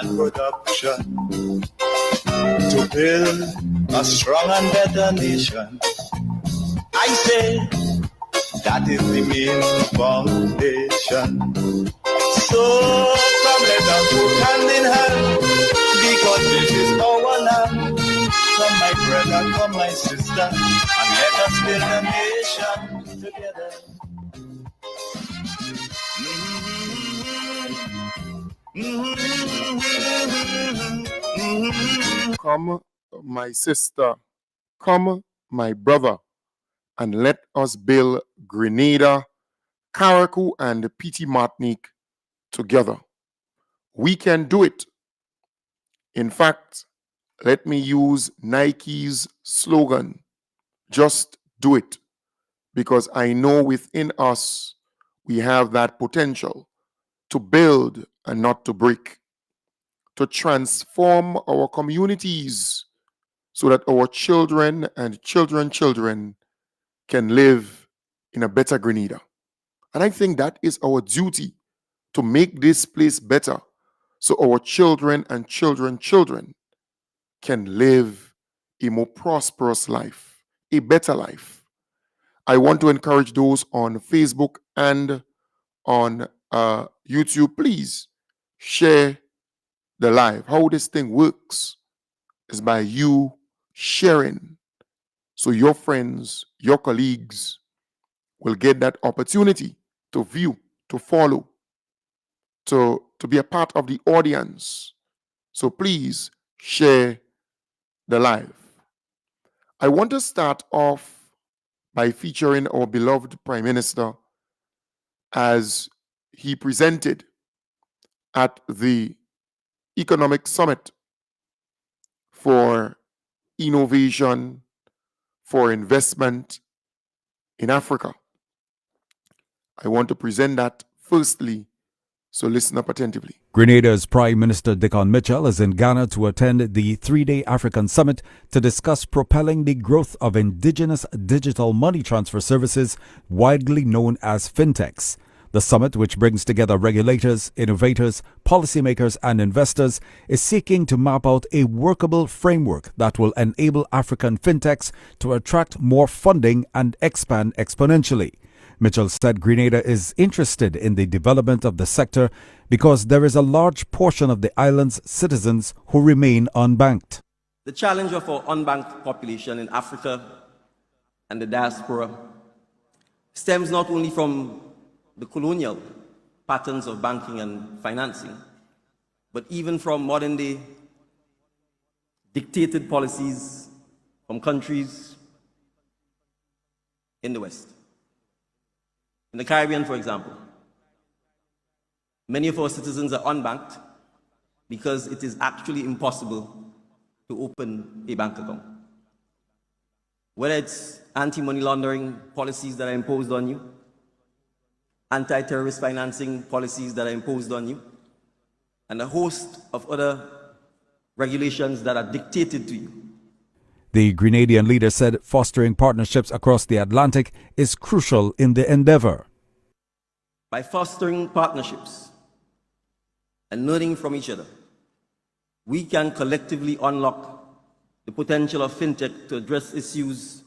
and production to build a strong and better nation. I say that is the main foundation. So come let us work hand in hand, because this is our land. Come my brother, come my sister, and let us build a nation together. Come, my sister, come, my brother, and let us build Grenada, Carriacou, and Petite Martinique together. We can do it. In fact, let me use Nike's slogan, just do it, because I know within us we have that potential to build and not to break, to transform our communities so that our children and children can live in a better Grenada. And I think that is our duty, to make this place better so our children and children can live a more prosperous life, a better life. I want to encourage those on Facebook and on YouTube, please share the live. How this thing works is by you sharing, so your friends, your colleagues will get that opportunity to view, to follow, to be a part of the audience. So please share the live. I want to start off by featuring our beloved Prime Minister as he presented at the Economic Summit for Innovation, for Investment in Africa. I want to present that firstly, so listen up attentively. Grenada's Prime Minister Dickon Mitchell is in Ghana to attend the three-day African Summit to discuss propelling the growth of indigenous digital money transfer services, widely known as fintechs. The summit, which brings together regulators, innovators, policymakers, and investors, is seeking to map out a workable framework that will enable African fintechs to attract more funding and expand exponentially. Mitchell said Grenada is interested in the development of the sector because there is a large portion of the island's citizens who remain unbanked. The challenge of our unbanked population in Africa and the diaspora stems not only from the colonial patterns of banking and financing, but even from modern-day dictated policies from countries in the West. In the Caribbean, for example, many of our citizens are unbanked because it is actually impossible to open a bank account. Whether it's anti-money laundering policies that are imposed on you, anti-terrorist financing policies that are imposed on you, and a host of other regulations that are dictated to you. The Grenadian leader said fostering partnerships across the Atlantic is crucial in the endeavor. By fostering partnerships and learning from each other, we can collectively unlock the potential of fintech to address issues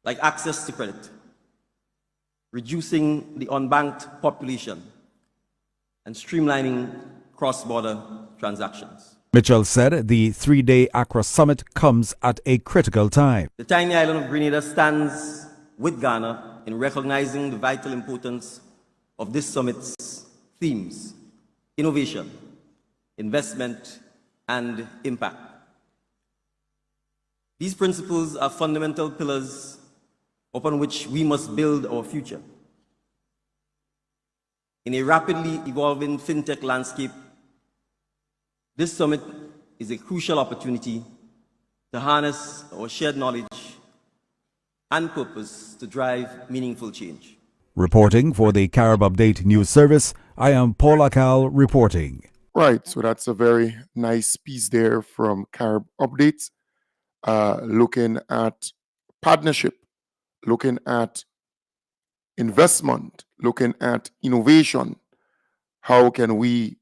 like access to credit, reducing the unbanked population, and streamlining cross-border transactions. Mitchell said the three-day Accra Summit comes at a critical time. The tiny island of Grenada stands with Ghana in recognizing the vital importance of this summit's themes: innovation, investment, and impact. These principles are fundamental pillars upon which we must build our future. In a rapidly evolving fintech landscape, this summit is a crucial opportunity to harness our shared knowledge and purpose to drive meaningful change. Reporting for the Carib Update News Service, I am Paul Akal reporting. Right, so that's a very nice piece there from Carib Updates, looking at partnership, looking at investment, looking at innovation. How can we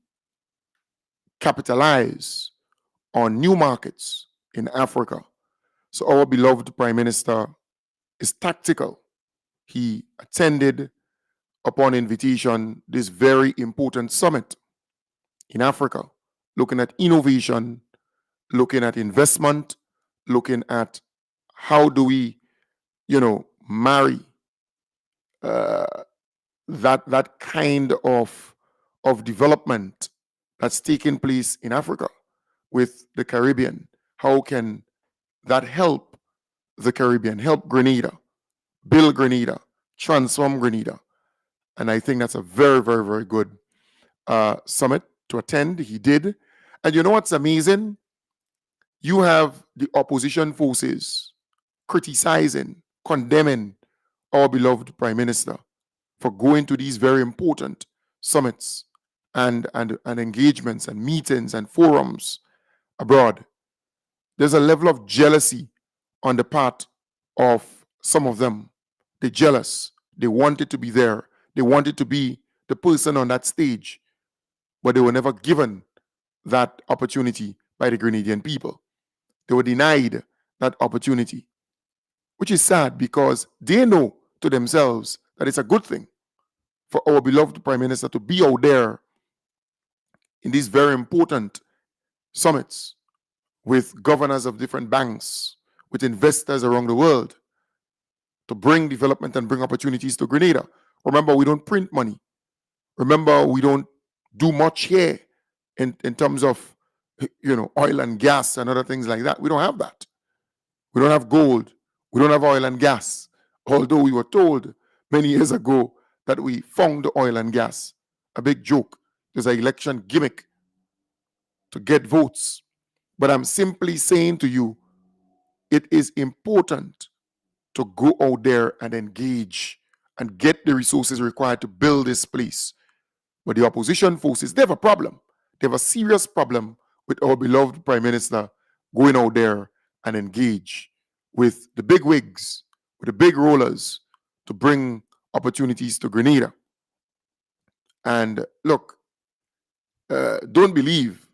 capitalize on new markets in Africa. So our beloved Prime Minister is tactical. He attended upon invitation this very important summit in Africa, looking at innovation, looking at investment, looking at how do we, marry that kind of development that's taking place in Africa with the Caribbean. How can that help the Caribbean, help Grenada, build Grenada, transform Grenada? And I think that's a very, very, very good summit to attend. He did. And you know what's amazing? You have the opposition forces criticizing, condemning our beloved Prime Minister for going to these very important summits and engagements and meetings and forums abroad. There's a level of jealousy on the part of some of them. They're jealous. They wanted to be there. They wanted to be the person on that stage, but they were never given that opportunity by the Grenadian people. They were denied that opportunity, which is sad because they know to themselves that it's a good thing for our beloved Prime Minister to be out there in these very important summits with governors of different banks, with investors around the world, to bring development and bring opportunities to Grenada. Remember, we don't print money. Remember, we don't do much here in terms of, oil and gas and other things like that. We don't have that. We don't have gold. We don't have oil and gas. Although we were told many years ago that we found the oil and gas. A big joke. There's an election gimmick to get votes. But I'm simply saying to you, it is important to go out there and engage and get the resources required to build this place. But the opposition forces, they have a problem. They have a serious problem with our beloved Prime Minister going out there and engage with the big wigs, with the big rollers to bring opportunities to Grenada. And look, don't believe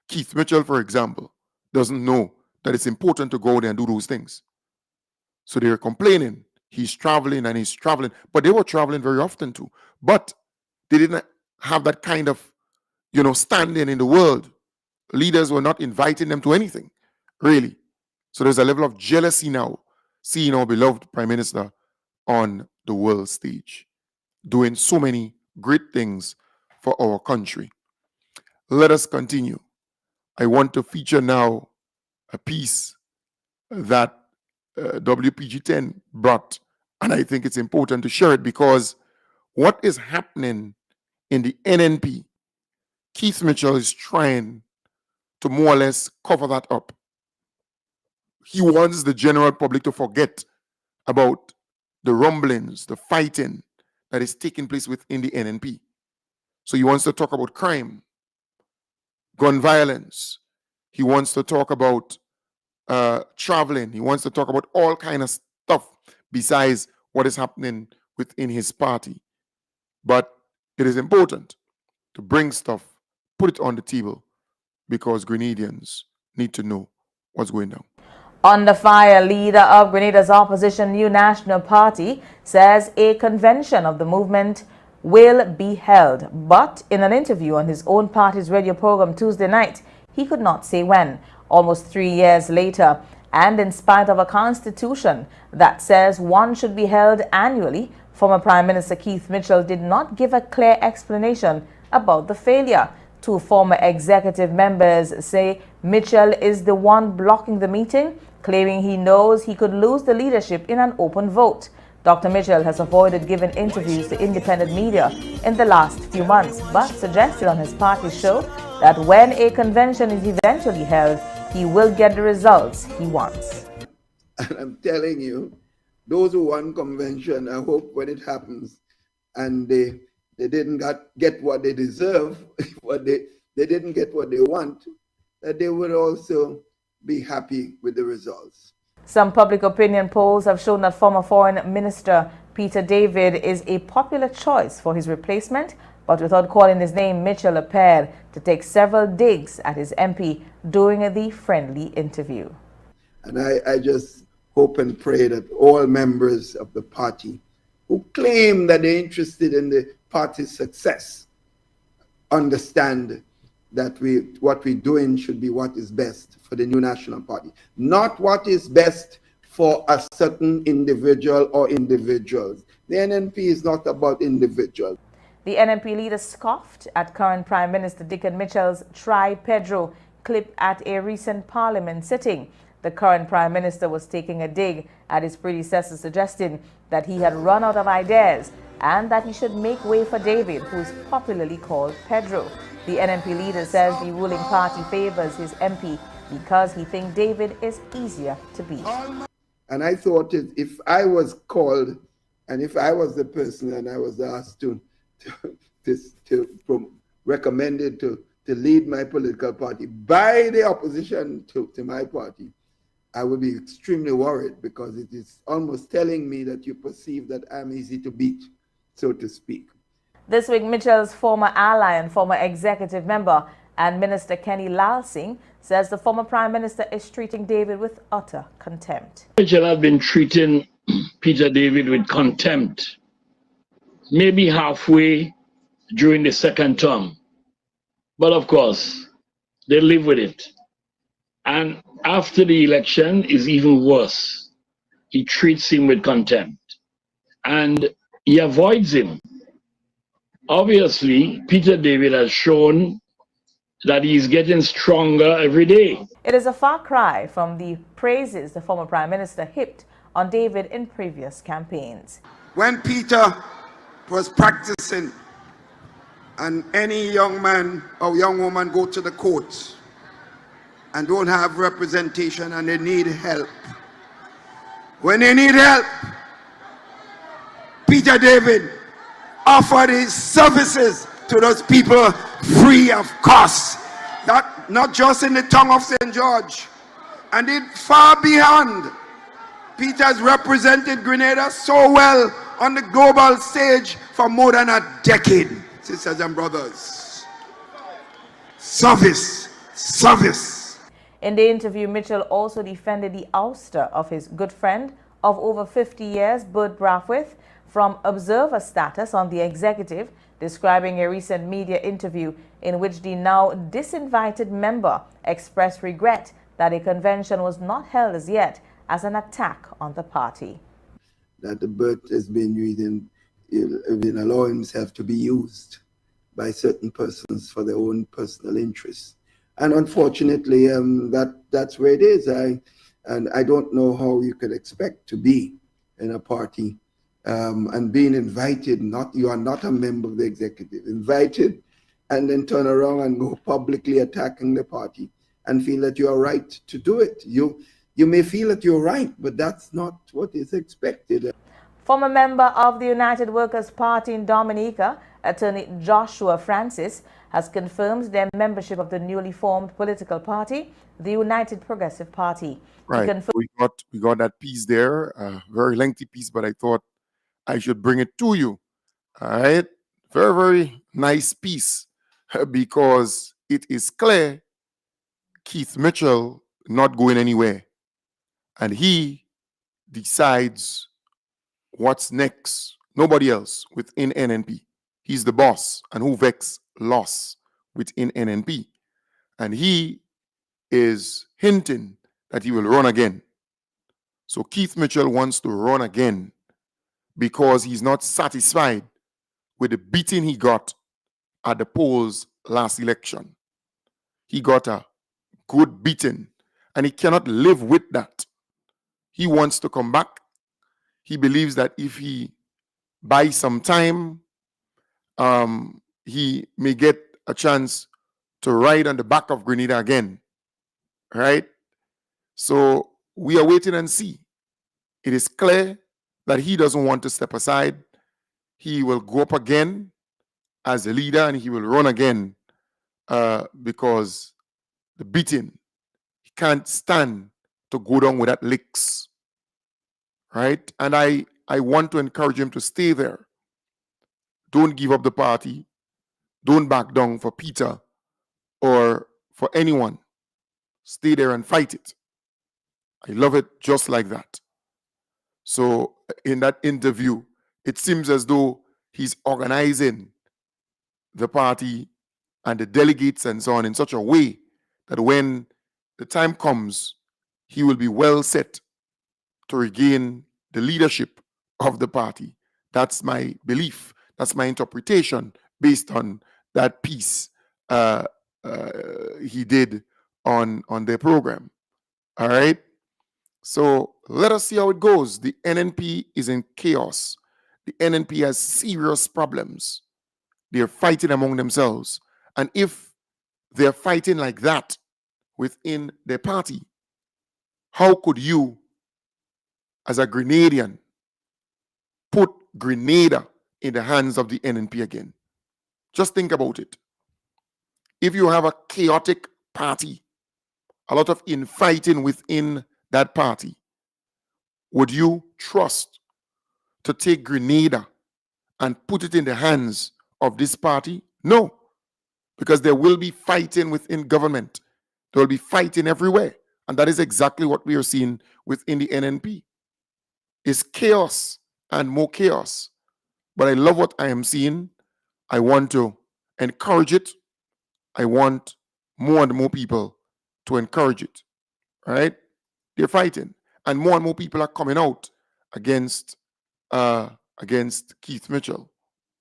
Keith Mitchell, for example, doesn't know that it's important to go there and do those things. So they're complaining. He's traveling and he's traveling. But they were traveling very often too. But they didn't have that kind of, standing in the world. Leaders were not inviting them to anything, really. So there's a level of jealousy now, seeing our beloved Prime Minister on the world stage, doing so many great things for our country. Let us continue. I want to feature now a piece that WPG10 brought, and I think it's important to share it because what is happening in the NNP, Keith Mitchell is trying to more or less cover that up. He wants the general public to forget about the rumblings, the fighting that is taking place within the NNP. So he wants to talk about crime, gun violence. He wants to talk about traveling. He wants to talk about all kind of stuff besides what is happening within his party. But it is important to bring stuff, put it on the table, because Grenadians need to know what's going on. Under fire, leader of Grenada's opposition New National Party says a convention of the movement will be held. But in an interview on his own party's radio program Tuesday night, he could not say when. Almost 3 years later, and in spite of a constitution that says one should be held annually, former Prime Minister Keith Mitchell did not give a clear explanation about the failure. Two former executive members say Mitchell is the one blocking the meeting, claiming he knows he could lose the leadership in an open vote. Dr. Mitchell has avoided giving interviews to independent media in the last few months, but suggested on his party show that when a convention is eventually held, he will get the results he wants. And I'm telling you, those who won convention, I hope when it happens and they didn't get what they deserve, they didn't get what they want, that they would also be happy with the results. Some public opinion polls have shown that former Foreign Minister Peter David is a popular choice for his replacement, But without calling his name, Mitchell appeared to take several digs at his MP during the friendly interview. And I just hope and pray that all members of the party who claim that they're interested in the party's success understand that what we're doing should be what is best for the new National Party, not what is best for a certain individual or individuals. The NNP is not about individuals. The NNP leader scoffed at current Prime Minister Dickon Mitchell's Try Pedro clip at a recent Parliament sitting. The current Prime Minister was taking a dig at his predecessor, suggesting that he had run out of ideas and that he should make way for David, who is popularly called Pedro. The NNP leader says the ruling party favors his MP because he thinks David is easier to beat. And I thought if I was called and if I was the person and I was asked to recommended to lead my political party by the opposition to my party, I would be extremely worried, because it is almost telling me that you perceive that I'm easy to beat, so to speak. This week, Mitchell's former ally and former executive member and Minister Kenny Lal Singh says the former Prime Minister is treating David with utter contempt. Mitchell has been treating Peter David with contempt, maybe halfway during the second term. But of course, they live with it. And after the election is even worse. He treats him with contempt and he avoids him. Obviously, Peter David has shown that he's getting stronger every day. It is a far cry from the praises the former Prime Minister heaped on David in previous campaigns. When Peter was practicing and any young man or young woman go to the courts and don't have representation and they need help, when they need help, Peter David offered his services to those people free of cost, not just in the tongue of St. George, and did far beyond. Peter's represented Grenada so well on the global stage for more than a decade. Sisters and brothers, service, service. In the interview, Mitchell also defended the ouster of his good friend of over 50 years, Bert Brathwaite, from observer status on the executive, describing a recent media interview in which the now disinvited member expressed regret that a convention was not held as yet as an attack on the party. That the Bert has been allowing himself to be used by certain persons for their own personal interests. And unfortunately, that's where it is. And I don't know how you could expect to be in a party and being invited, you are not a member of the executive, invited and then turn around and go publicly attacking the party and feel that you are right to do it. You may feel that you're right, but that's not what is expected. Former member of the United Workers' Party in Dominica, Attorney Joshua Francis, has confirmed their membership of the newly formed political party, the United Progressive Party. Right. We got that piece there, a very lengthy piece, but I thought I should bring it to you. All right. Very, very nice piece, because it is clear Keith Mitchell not going anywhere. And he decides what's next. Nobody else within NNP. He's the boss, and who vex loss within NNP. And he is hinting that he will run again. So Keith Mitchell wants to run again because he's not satisfied with the beating he got at the polls last election. He got a good beating, and he cannot live with that. He wants to come back. He believes that if he buys some time, he may get a chance to ride on the back of Grenada again, right? So we are waiting and see. It is clear that he doesn't want to step aside. He will go up again as a leader, and he will run again because the beating, he can't stand to go down without licks, right? And I want to encourage him to stay there. Don't give up the party. Don't back down for Peter or for anyone. Stay there and fight it. I love it just like that. So in that interview, it seems as though he's organizing the party and the delegates and so on in such a way that when the time comes, he will be well set to regain the leadership of the party. That's my belief. That's my interpretation based on that piece he did on their program. All right. So let us see how it goes. The NNP is in chaos. The NNP has serious problems. They're fighting among themselves. And if they're fighting like that within their party, how could you, as a Grenadian, put Grenada in the hands of the NNP again? Just think about it. If you have a chaotic party, a lot of infighting within that party, would you trust to take Grenada and put it in the hands of this party? No, because there will be fighting within government. There will be fighting everywhere. And that is exactly what we are seeing within the NNP. It's chaos and more chaos. But I love what I am seeing. I want to encourage it. I want more and more people to encourage it. All right? They're fighting. And more people are coming out against Keith Mitchell.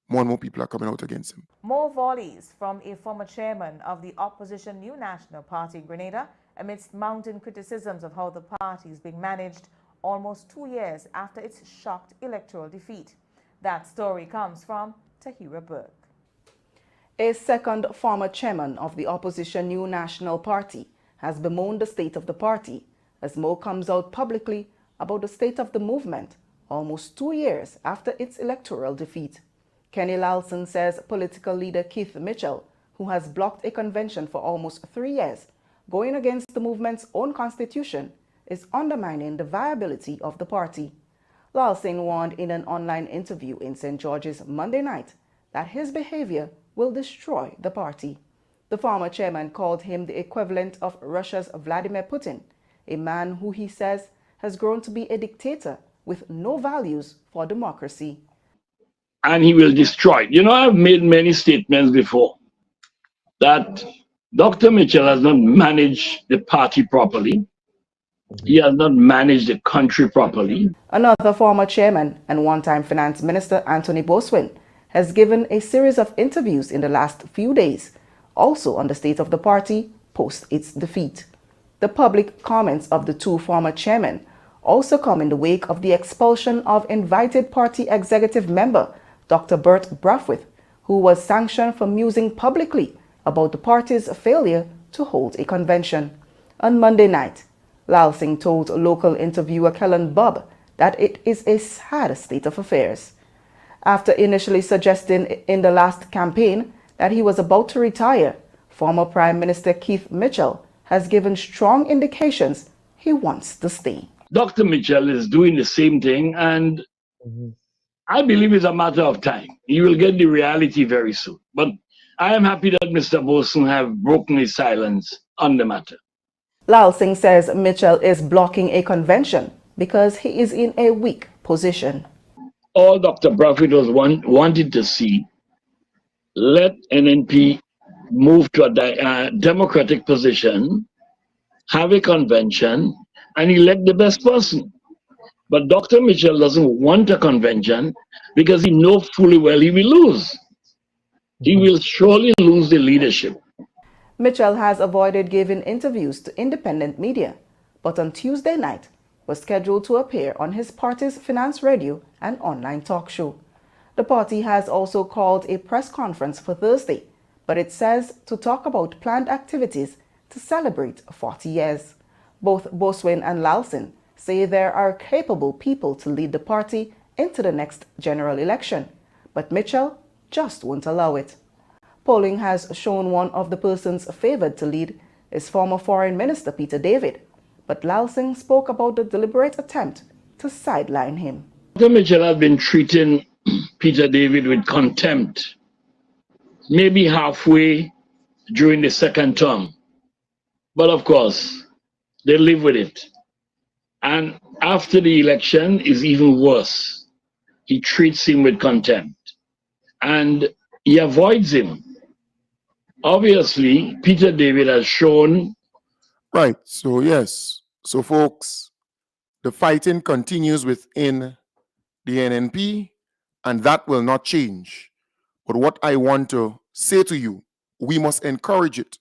More and more people are coming out against him. More volleys from a former chairman of the opposition New National Party, Grenada, amidst mounting criticisms of how the party is being managed almost 2 years after its shocked electoral defeat. That story comes from Tahira Burke. A second former chairman of the opposition New National Party has bemoaned the state of the party as more comes out publicly about the state of the movement almost 2 years after its electoral defeat. Kenny Lalson says political leader Keith Mitchell, who has blocked a convention for almost 3 years, going against the movement's own constitution, is undermining the viability of the party. Lalson warned in an online interview in St. George's Monday night that his behavior will destroy the party. The former chairman called him the equivalent of Russia's Vladimir Putin, a man who he says has grown to be a dictator with no values for democracy. And he will destroy it. You know, I've made many statements before that Dr. Mitchell has not managed the party properly. He has not managed the country properly. Another former chairman and one-time finance minister, Anthony Boswin, has given a series of interviews in the last few days, also on the state of the party post its defeat. The public comments of the two former chairmen also come in the wake of the expulsion of invited party executive member Dr. Bert Brathwaite, who was sanctioned for musing publicly about the party's failure to hold a convention. On Monday night, Lalsing told local interviewer Kellen Bubb that it is a sad state of affairs. After initially suggesting in the last campaign that he was about to retire, former Prime Minister Keith Mitchell has given strong indications he wants to stay. Dr. Mitchell is doing the same thing, and I believe it's a matter of time. He will get the reality very soon. But I am happy that Mr. Boson have broken his silence on the matter. Lalsing says Mitchell is blocking a convention because he is in a weak position. All Dr. Brathwaite was wanted to see, let NNP move to a democratic position, have a convention, and elect the best person. But Dr. Mitchell doesn't want a convention because he knows fully well he will lose. He will surely lose the leadership. Mitchell has avoided giving interviews to independent media, but on Tuesday night was scheduled to appear on his party's finance radio and online talk show. The party has also called a press conference for Thursday, but it says to talk about planned activities to celebrate 40 years. Both Boswin and Lalson say there are capable people to lead the party into the next general election, but Mitchell just won't allow it. Polling has shown one of the persons favored to lead is former Foreign Minister Peter David, but Lalsing spoke about the deliberate attempt to sideline him. Dr. Mitchell has been treating Peter David with contempt. maybe halfway during the second term. But of course, they live with it. And after the election is even worse. He treats him with contempt and he avoids him. Obviously, Peter David has shown. Right. So, yes. So, folks, the fighting continues within the NNP, and that will not change. But what I want to say to you, we must encourage it.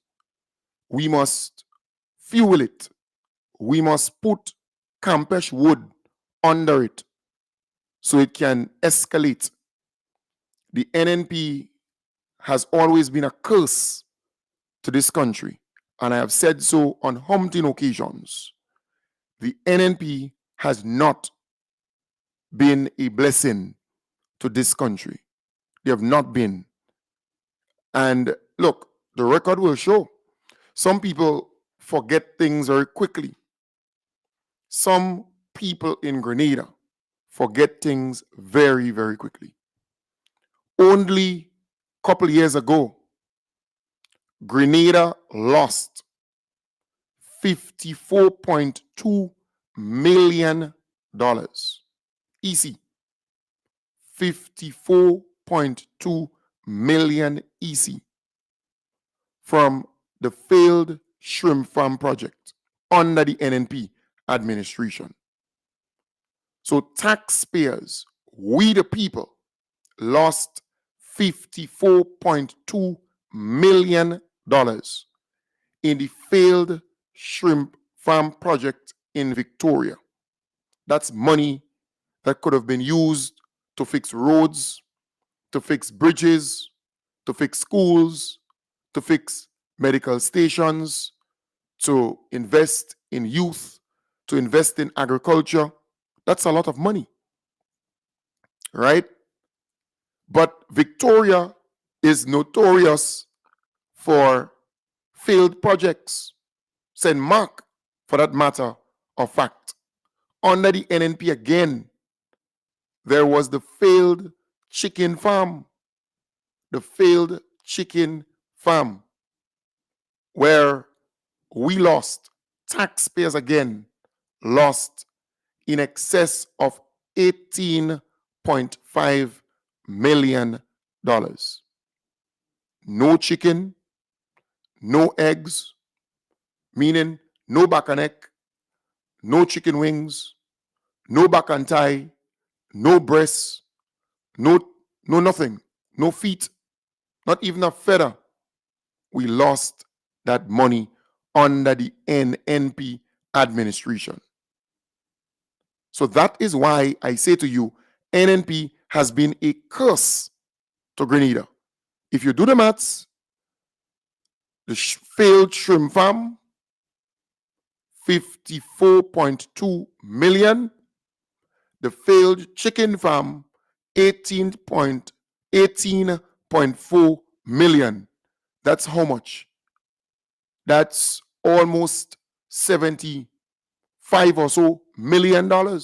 We must fuel it. We must put Campeche wood under it so it can escalate. The NNP has always been a curse to this country, and I have said so on umpteen occasions. The NNP has not been a blessing to this country. They have not been. And look, the record will show. Some people forget things very quickly. Some people in Grenada forget things very, very quickly. Only a couple years ago, Grenada lost $54.2 million. EC. 54.2 million EC from the failed shrimp farm project under the NNP administration. So taxpayers, we the people, lost $54.2 million in the failed shrimp farm project in Victoria. That's money that could have been used to fix roads, to fix bridges, to fix schools, to fix medical stations, to invest in youth, to invest in agriculture. That's a lot of money, right? But Victoria is notorious for failed projects. St. Mark, for that matter of fact. Under the NNP again, there was the failed chicken farm. The failed chicken farm, where we lost, taxpayers again lost in excess of $18.5 million. No chicken, no eggs, meaning no back and neck, no chicken wings, no back and thigh, no breasts, no nothing, no feet, not even a feather. We lost that money under the NNP administration. So that is why I say to you, NNP has been a curse to Grenada. If you do the maths, the failed shrimp farm, $54.2 million. The failed chicken farm, $18.4 million. That's how much? That's almost $75 or so million.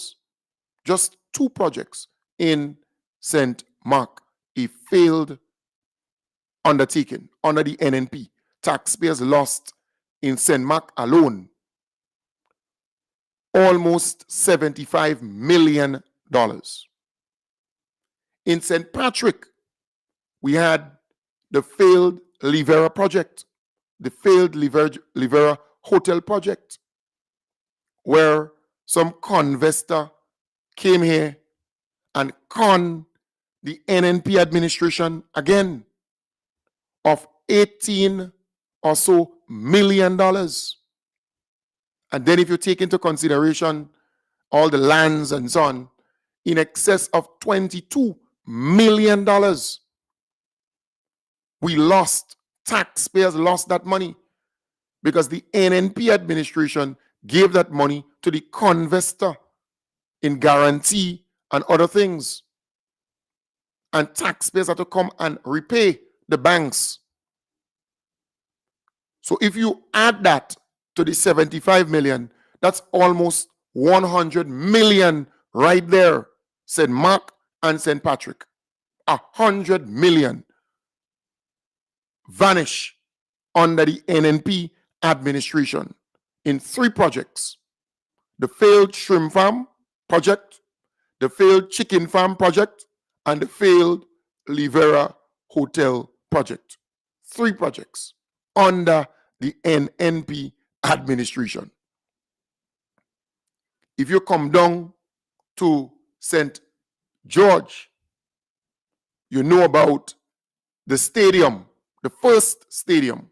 Just two projects in St. Mark, a failed undertaking under the NNP. Taxpayers lost in St. Mark alone almost $75 million. In St. Patrick, we had the failed Livera project, the failed Livera hotel project, where some convestor came here and conned the NNP administration again of $18 or so million. And then if you take into consideration all the lands and so on, in excess of $22 million. We lost, taxpayers lost that money because the NNP administration gave that money to the convestor in guarantee and other things. And taxpayers had to come and repay the banks. So if you add that to the 75 million, that's almost 100 million right there. St. Mark and St. Patrick. 100 million. vanish under the NNP administration in 3 projects: the failed shrimp farm project, the failed chicken farm project, and the failed Livera Hotel project. 3 projects under the NNP administration. If you come down to St. George, you know about the stadium, the first stadium.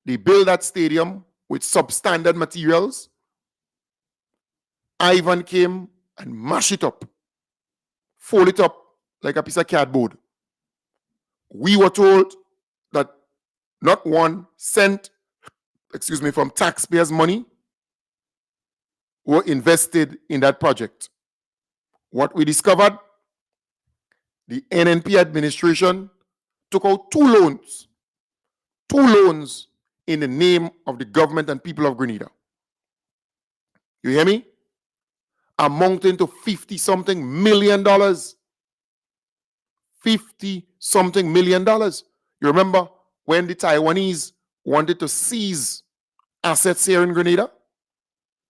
They built that stadium with substandard materials. Ivan came and mashed it up, fold it up like a piece of cardboard. We were told that not 1 cent, from taxpayers' money were invested in that project. What we discovered, the NNP administration took out 2 loans in the name of the government and people of Grenada. You hear me? Amounting to $50-something million. $50-something million. You remember when the Taiwanese wanted to seize assets here in Grenada?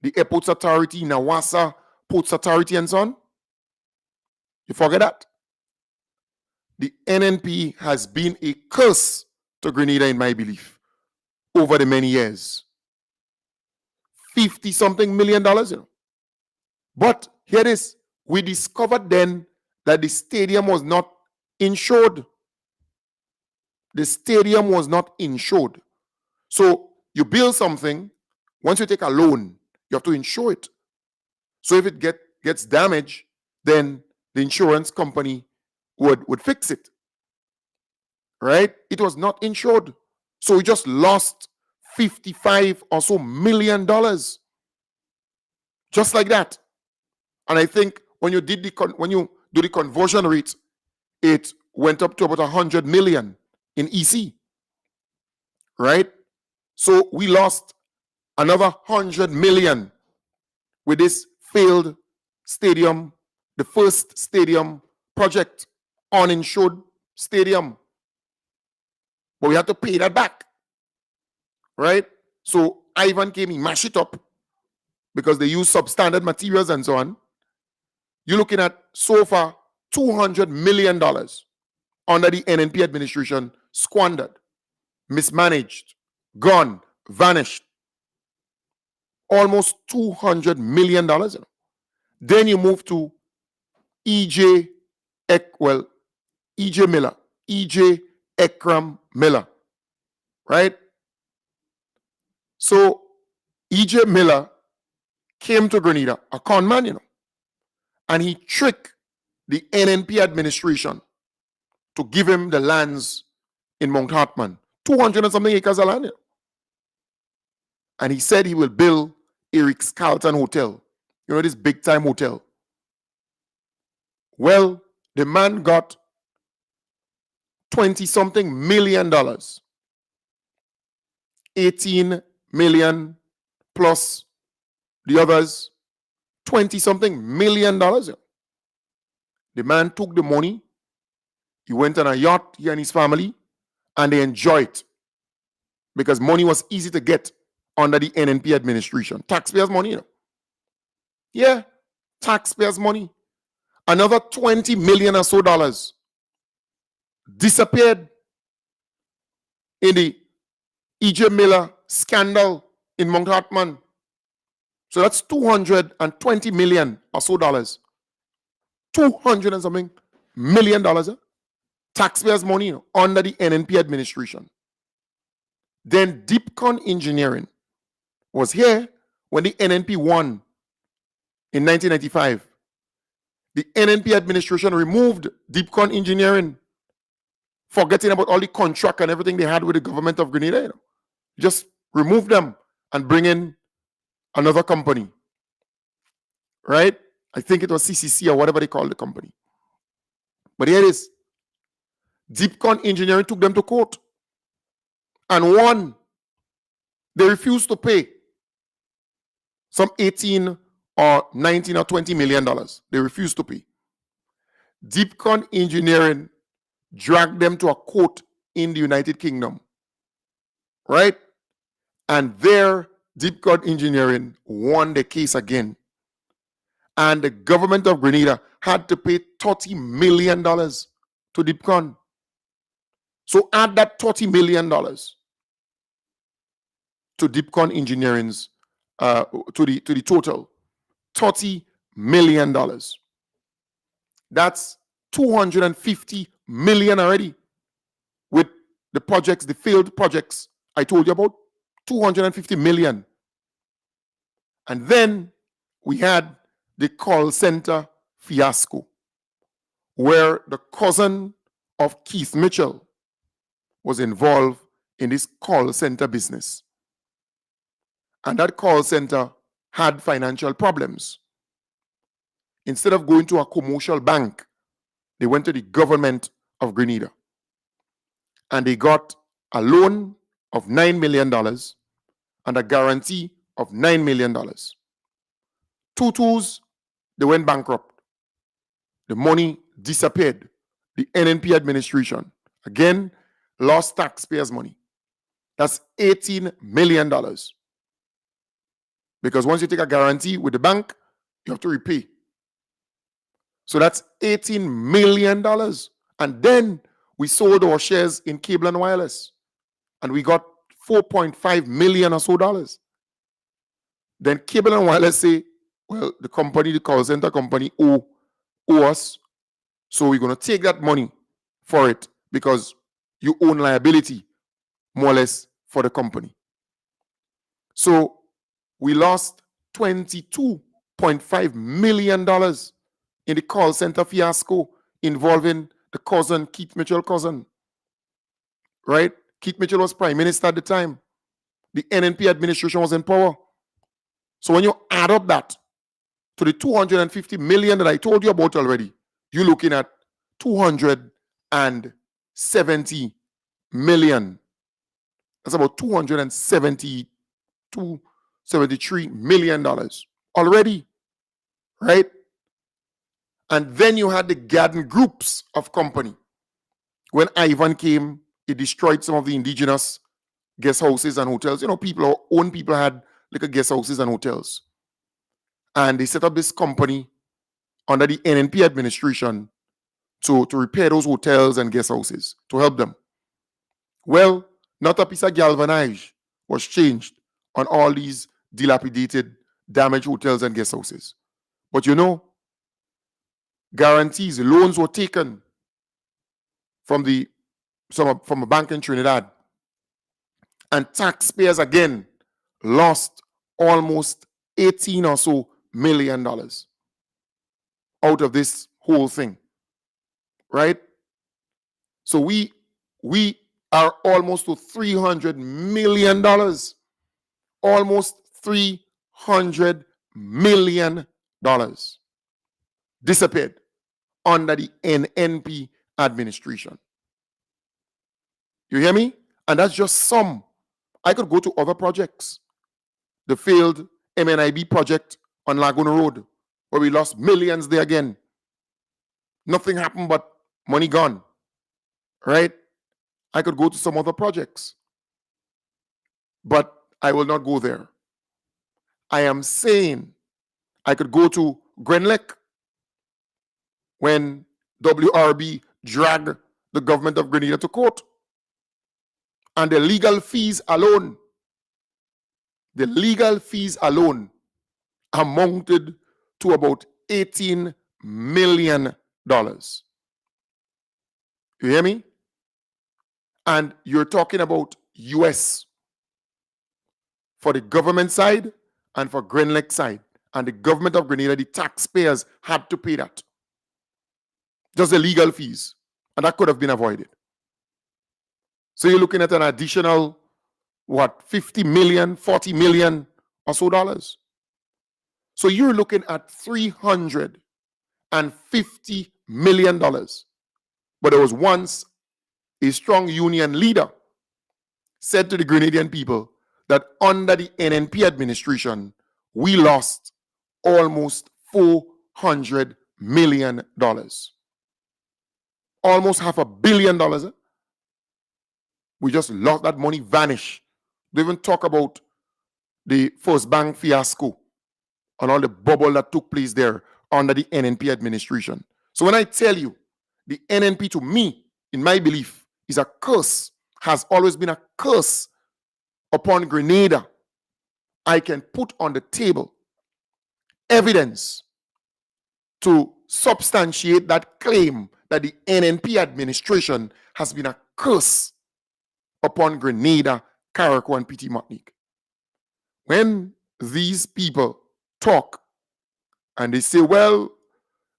The Airports Authority, Nawasa Ports Authority, and so on. You forget that? The NNP has been a curse to Grenada, in my belief, over the many years. $50-something million, you know. But here it is. We discovered then that the stadium was not insured. The stadium was not insured. So you build something, once you take a loan, you have to insure it. So if it gets damaged, then the insurance company would fix it. Right? It was not insured. So we just lost $55 or so million. Just like that. And I think when you do the conversion rate, it went up to about 100 million in EC. Right? So we lost another 100 million with this failed stadium, the first stadium project, uninsured stadium. But we had to pay that back. Right? So Ivan came, he mashed it up because they use substandard materials and so on. You're looking at so far $200 million under the NNP administration squandered, mismanaged, gone, vanished. Almost $200 million. Then you move to E.J. Ekram Miller, right? So E.J. Miller came to Grenada, a con man, you know, and he tricked the NNP administration to give him the lands in Mount Hartman, 200 and something acres of land. You know? And he said he will build a Ritz-Carlton hotel, you know, this big time hotel. Well, the man got $20-something million, 18 million plus the others, $20-something million. The man took the money, he went on a yacht, he and his family, and they enjoyed it because money was easy to get under the NNP administration. Taxpayers' money, you know. Yeah, taxpayers' money. Another $20 million or so disappeared in the E.J. Miller scandal in Mount Hartman. So that's $220 million or so. 200 and something million dollars. Taxpayers' money, you know, under the NNP administration. Then Deepcon Engineering was here when the NNP won in 1995. The NNP administration removed Deepcon Engineering, forgetting about all the contract and everything they had with the government of Grenada. You know. Just remove them and bring in another company. Right? I think it was CCC or whatever they call the company. But here it is. Deepcon Engineering took them to court and won. They refused to pay some 18 or 19 or 20 million dollars. They refused to pay. Deepcon Engineering dragged them to a court in the United Kingdom, right? And there, Deepcon Engineering won the case again. And the government of Grenada had to pay $30 million to Deepcon. So add that $30 million to Deepcon Engineering's, to the total, $30 million. That's 250 million already with the projects, the failed projects I told you about, 250 million. And then we had the call center fiasco, where the cousin of Keith Mitchell was involved in this call center business. And that call center had financial problems. Instead of going to a commercial bank, they went to the government of Grenada. And they got a loan of $9 million and a guarantee of $9 million. Tutus, they went bankrupt. The money disappeared. The NNP administration, again, lost taxpayers' money. That's $18 million. Because once you take a guarantee with the bank, you have to repay. So that's $18 million. And then we sold our shares in Cable and Wireless. And we got 4.5 million or so dollars. Then Cable and Wireless say, well, the company, the call center company owe us. So we're going to take that money for it because you own liability, more or less, for the company. So we lost $22.5 million in the call center fiasco involving the cousin, Keith Mitchell cousin. Right? Keith Mitchell was prime minister at the time. The NNP administration was in power. So when you add up that to the 250 million that I told you about already, you're looking at 270 million. That's about $273 million already, right? And then you had the garden groups of company. When Ivan came, he destroyed some of the indigenous guest houses and hotels. You know, our own people had like guest houses and hotels. And they set up this company under the NNP administration to repair those hotels and guest houses, to help them. Well, not a piece of galvanized was changed on all these dilapidated, damaged hotels and guest houses. But you know, guarantees, loans were taken from a bank in Trinidad. And taxpayers again lost almost $18 or so million out of this whole thing. Right? So we are almost to $300 million. Almost $300 million disappeared under the NNP administration. You hear me? And that's just some. I could go to other projects. The failed MNIB project on Laguna Road, where we lost millions there again. Nothing happened but money gone. Right? I could go to some other projects. But I will not go there. I am saying I could go to Grenlec when WRB dragged the government of Grenada to court. And the legal fees alone amounted to about $18 million. You hear me? And you're talking about US for the government side and for Grenlec side. And the government of Grenada, the taxpayers, had to pay that. Just the legal fees. And that could have been avoided. So you're looking at an additional, 50 million, 40 million or so dollars. So you're looking at $350 million. But there was once a strong union leader said to the Grenadian people that under the NNP administration, we lost almost $400 million. Almost $500 million. We just lost that money, vanish. They even talk about the First Bank fiasco and all the bubble that took place there under the NNP administration. So when I tell you, the NNP to me, in my belief, is a curse, has always been a curse upon Grenada. I can put on the table evidence to substantiate that claim that the NNP administration has been a curse upon Grenada, Carriacou, and Petit Martinique. When these people talk and they say, well,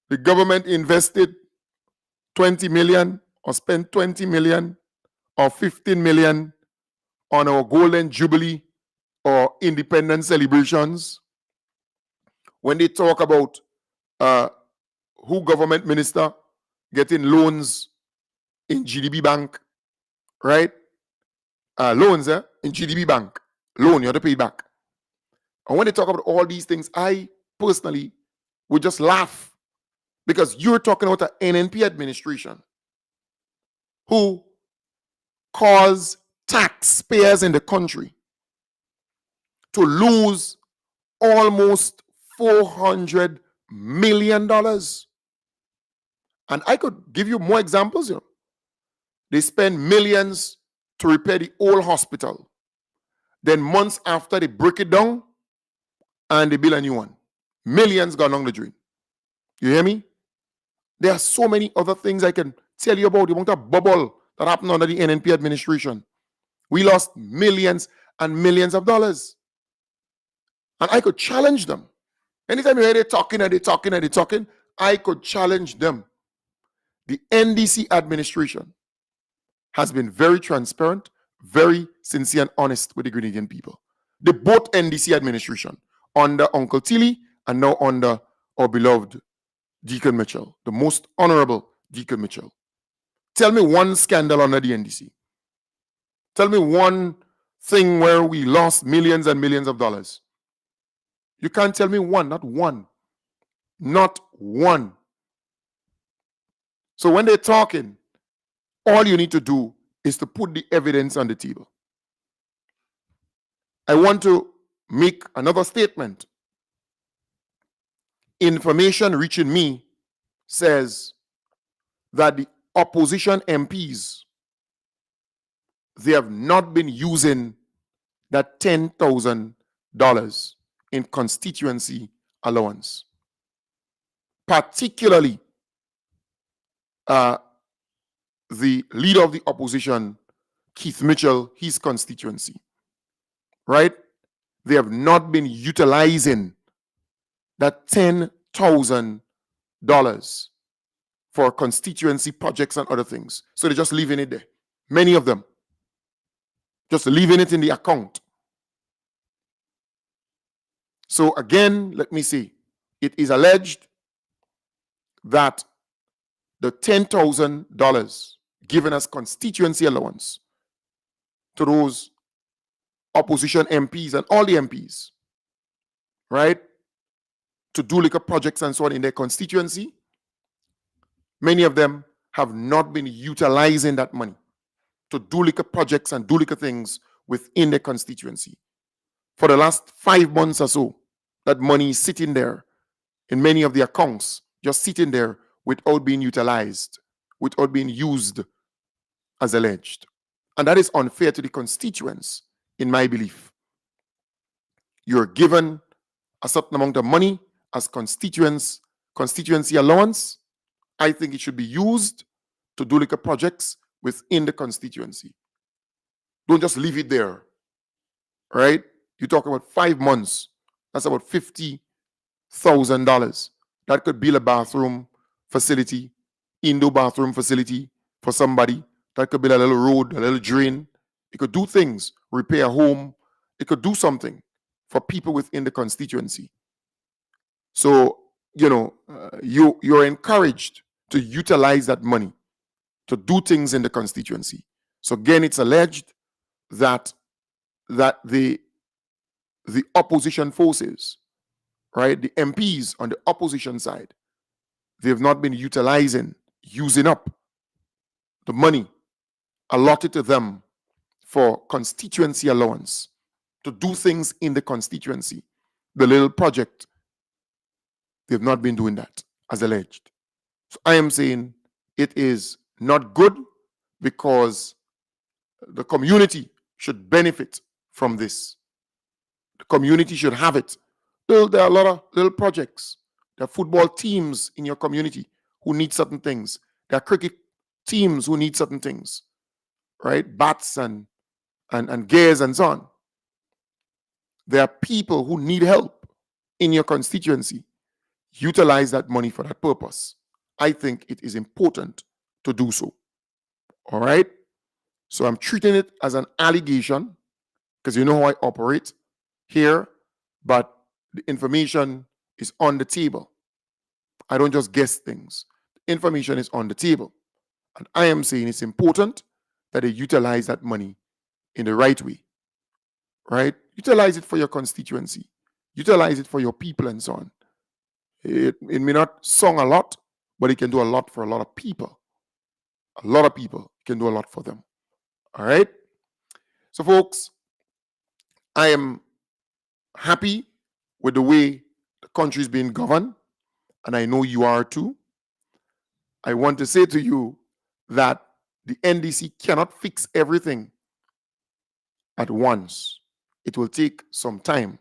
the government invested 20 million or spent 20 million or 15 million on our Golden Jubilee or independence celebrations, when they talk about who government minister getting loans in GDB Bank, right? Loans in GDB Bank. Loan, you have to pay back. And when they talk about all these things, I personally would just laugh because you're talking about an NNP administration who caused taxpayers in the country to lose almost $400 million. And I could give you more examples. You know. They spend millions to repair the old hospital. Then months after, they break it down and they build a new one. Millions gone down the drain. You hear me? There are so many other things I can tell you about. The amount of bubble that happened under the NNP administration. We lost millions and millions of dollars. And I could challenge them. Anytime you hear they talking and they talking and they talking, I could challenge them. The NDC administration has been very transparent, very sincere and honest with the Grenadian people. The both NDC administration, under Uncle Tilly and now under our beloved Deacon Mitchell, the most honorable Deacon Mitchell. Tell me one scandal under the NDC. Tell me one thing where we lost millions and millions of dollars. You can't tell me one, not one. Not one. So when they're talking, all you need to do is to put the evidence on the table. I want to make another statement. Information reaching me says that the opposition MPs, they have not been using that $10,000 in constituency allowance. Particularly, the leader of the opposition, Keith Mitchell, his constituency, right? They have not been utilizing that $10,000 for constituency projects and other things. So they're just leaving it there. Many of them. Just leaving it in the account. So again, let me see. It is alleged that the $10,000 given as constituency allowance to those opposition MPs and all the MPs, right, to do liquor projects and so on in their constituency, many of them have not been utilizing that money to do liquor projects and do liquor things within their constituency. For the last 5 months or so, that money is sitting there in many of the accounts, just sitting there without being utilized, without being used as alleged. And that is unfair to the constituents, in my belief. You're given a certain amount of money as constituency allowance. I think it should be used to do liquor projects within the constituency. Don't just leave it there, right? You talk about 5 months, that's about $50,000. That could build a bathroom facility, indoor bathroom facility for somebody. That could build a little road, a little drain. It could do things, repair a home. It could do something for people within the constituency. So, you know, you're encouraged to utilize that money to do things in the constituency. So again, it's alleged that the opposition forces, right, the MPs on the opposition side, they have not been using up the money allotted to them for constituency allowance to do things in the constituency. The little project, they've not been doing that, as alleged. So I am saying it is not good, because the community should benefit from this. The community should have it. There are a lot of little projects. There are football teams in your community who need certain things. There are cricket teams who need certain things, right? Bats and gears and so on. There are people who need help in your constituency. Utilize that money for that purpose. I think it is important to do so. All right? So I'm treating it as an allegation, because you know how I operate here, but the information is on the table. I don't just guess things. The information is on the table. And I am saying it's important that they utilize that money in the right way, right? Utilize it for your constituency. Utilize it for your people and so on. It may not sound a lot, but it can do a lot for a lot of people. A lot of people can do a lot for them. All right? So, folks, I am happy with the way the country is being governed, and I know you are too. I want to say to you that the NDC cannot fix everything at once. It will take some time,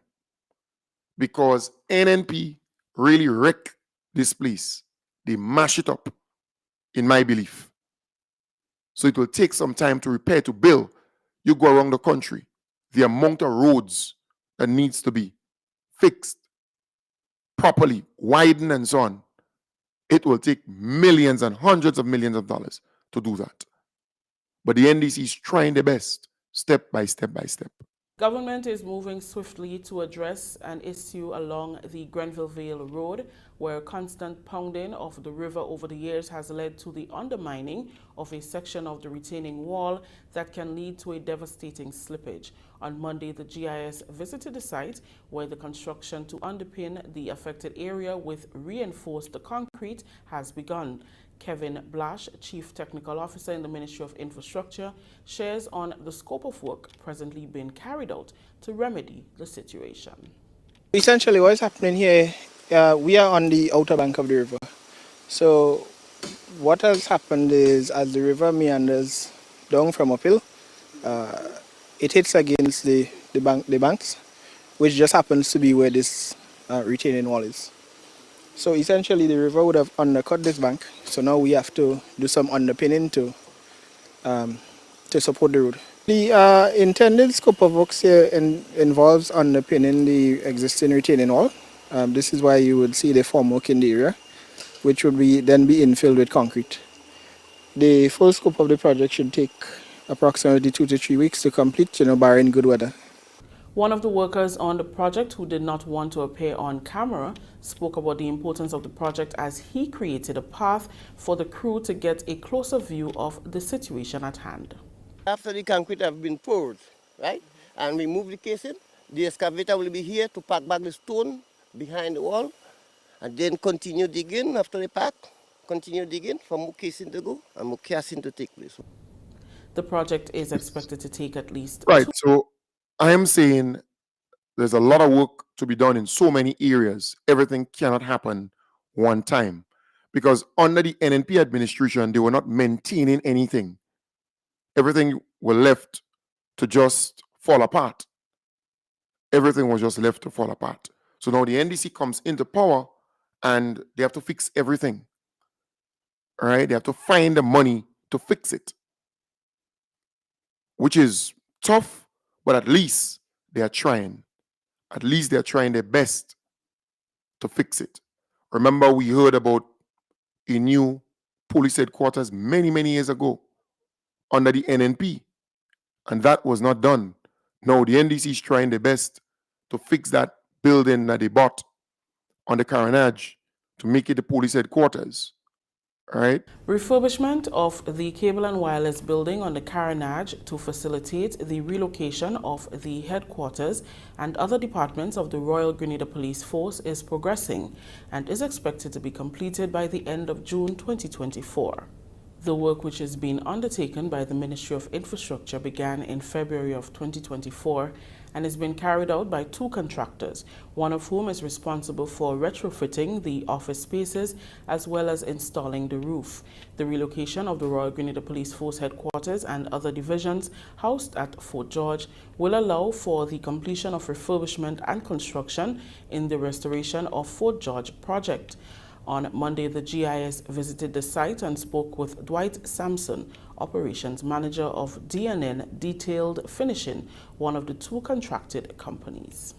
because NNP really wreck this place. They mash it up, in my belief. So it will take some time to repair, to build. You go around the country, the amount of roads that needs to be fixed properly, widened and so on, it will take millions and hundreds of millions of dollars to do that. But the NDC is trying their best, step by step by step. Government is moving swiftly to address an issue along the Grenville Vale Road, where constant pounding of the river over the years has led to the undermining of a section of the retaining wall that can lead to a devastating slippage. On Monday, the GIS visited the site, where the construction to underpin the affected area with reinforced concrete has begun. Kevin Blash, Chief Technical Officer in the Ministry of Infrastructure, shares on the scope of work presently being carried out to remedy the situation. Essentially, what is happening here, we are on the outer bank of the river. So what has happened is, as the river meanders down from uphill, it hits against the banks, which just happens to be where this retaining wall is. So essentially, the river would have undercut this bank. So now we have to do some underpinning to support the road. The intended scope of works here involves underpinning the existing retaining wall. This is why you would see the formwork in the area, which would then be infilled with concrete. The full scope of the project should take approximately 2 to 3 weeks to complete, barring good weather. One of the workers on the project, who did not want to appear on camera, spoke about the importance of the project as he created a path for the crew to get a closer view of the situation at hand. After the concrete have been poured, right, and we move the casing, the excavator will be here to pack back the stone behind the wall, and then continue digging after the pack, continue digging for more casing to go and more casing to take place. The project is expected to take at least... Right, so I am saying there's a lot of work to be done in so many areas. Everything cannot happen one time, because under the NNP administration, they were not maintaining anything. Everything was left to just fall apart. Everything was just left to fall apart. So now the NDC comes into power and they have to fix everything. All right? They have to find the money to fix it, which is tough, but at least they are trying. At least they are trying their best to fix it. Remember, we heard about a new police headquarters many, many years ago under the NNP, and that was not done. Now the NDC is trying their best to fix that building that they bought on the Carnage to make it the police headquarters. All right. Refurbishment of the cable and wireless building on the Carnage to facilitate the relocation of the headquarters and other departments of the Royal Grenada Police Force is progressing and is expected to be completed by the end of June 2024. The work, which is being undertaken by the Ministry of Infrastructure, began in February of 2024 and is being carried out by 2 contractors, one of whom is responsible for retrofitting the office spaces as well as installing the roof. The relocation of the Royal Grenada Police Force headquarters and other divisions housed at Fort George will allow for the completion of refurbishment and construction in the restoration of Fort George project. On Monday, the GIS visited the site and spoke with Dwight Sampson, operations manager of DNN Detailed Finishing, one of the 2 contracted companies.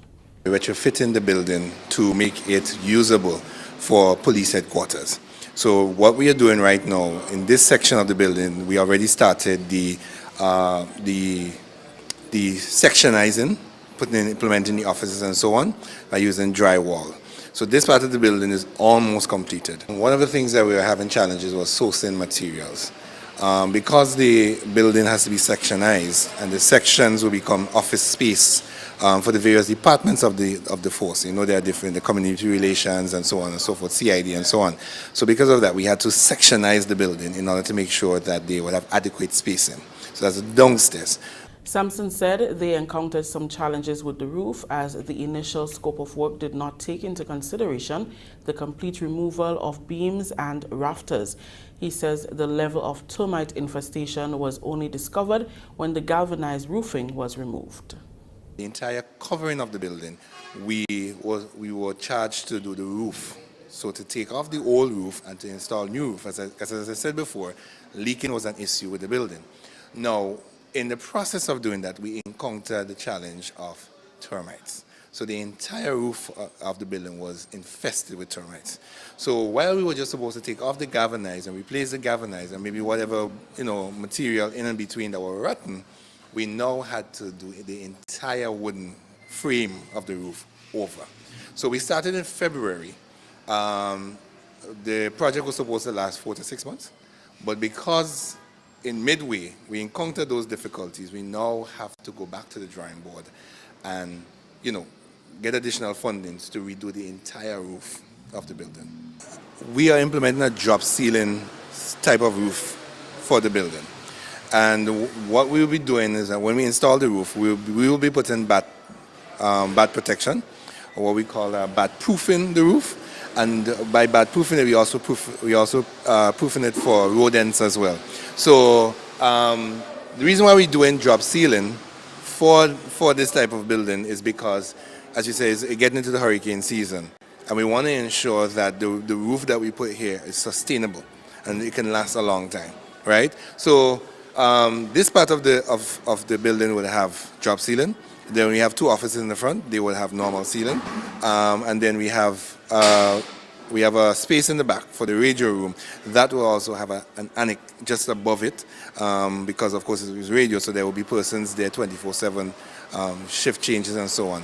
We're retrofitting the building to make it usable for police headquarters. So what we are doing right now in this section of the building, we already started the sectionizing, implementing the offices and so on by using drywall. So this part of the building is almost completed. One of the things that we were having challenges was sourcing materials. Because the building has to be sectionized and the sections will become office space for the various departments of the force. You know, they are different, the community relations and so on and so forth, CID and so on. So because of that, we had to sectionize the building in order to make sure that they would have adequate spacing. So that's the downstairs. Sampson said they encountered some challenges with the roof as the initial scope of work did not take into consideration the complete removal of beams and rafters. He says the level of termite infestation was only discovered when the galvanized roofing was removed. The entire covering of the building, we were charged to do the roof. So to take off the old roof and to install new roof, as I said before, leaking was an issue with the building. Now, in the process of doing that, we encountered the challenge of termites. So the entire roof of the building was infested with termites. So while we were just supposed to take off the galvanized and replace the galvanized and maybe whatever, material in and between that were rotten, we now had to do the entire wooden frame of the roof over. So we started in February. The project was supposed to last 4 to 6 months, but because in midway we encountered those difficulties, we now have to go back to the drawing board and, get additional fundings to redo the entire roof of the building. We are implementing a drop ceiling type of roof for the building. And what we'll be doing is that when we install the roof, we will be putting bat protection, or what we call bat proofing the roof. And by bat proofing it, we also proofing it for rodents as well. So the reason why we're doing drop ceiling for this type of building is because, as you say, it's getting into the hurricane season, and we want to ensure that the roof that we put here is sustainable and it can last a long time, right? So this part of the building will have drop ceiling. Then we have 2 offices in the front; they will have normal ceiling, and then we have a space in the back for the radio room that will also have an annex just above it, because of course it's radio, so there will be persons there 24/7, shift changes and so on.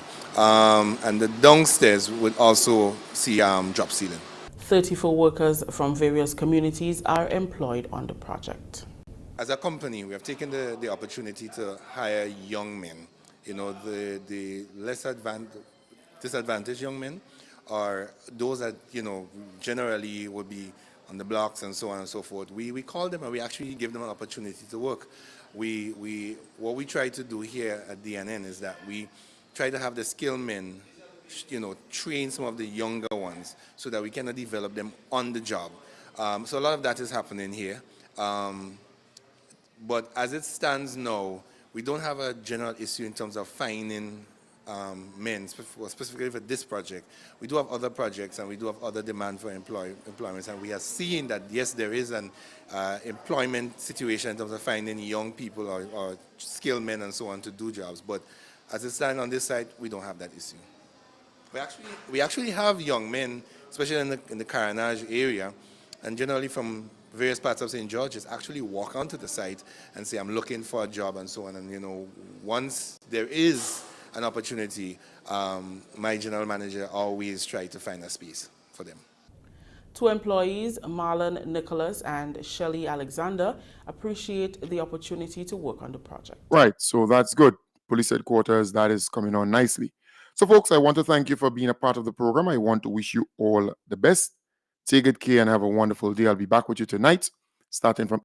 And the downstairs would also see drop ceiling. 34 workers from various communities are employed on the project. As a company, we have taken the opportunity to hire young men. The less disadvantaged young men, or those that, generally would be on the blocks and so on and so forth. We call them and we actually give them an opportunity to work. What we try to do here at DNN is that we try to have the skilled men, train some of the younger ones so that we can develop them on the job. So a lot of that is happening here. But as it stands now, we don't have a general issue in terms of finding men, specifically for this project. We do have other projects and we do have other demand for employment, and we are seeing that, yes, there is an employment situation in terms of finding young people or skilled men and so on to do jobs. But as it stands on this side, we don't have that issue. We actually have young men, especially in the Carenage area, and generally from various parts of St. George's, actually walk onto the site and say, I'm looking for a job and so on. And, once there is an opportunity, my general manager always tries to find a space for them. 2 employees, Marlon Nicholas and Shelley Alexander, appreciate the opportunity to work on the project. Right, so that's good. Police headquarters, that is coming on nicely. So folks, I want to thank you for being a part of the program. I want to wish you all the best. Take good care and have a wonderful day. I'll be back with you tonight, starting from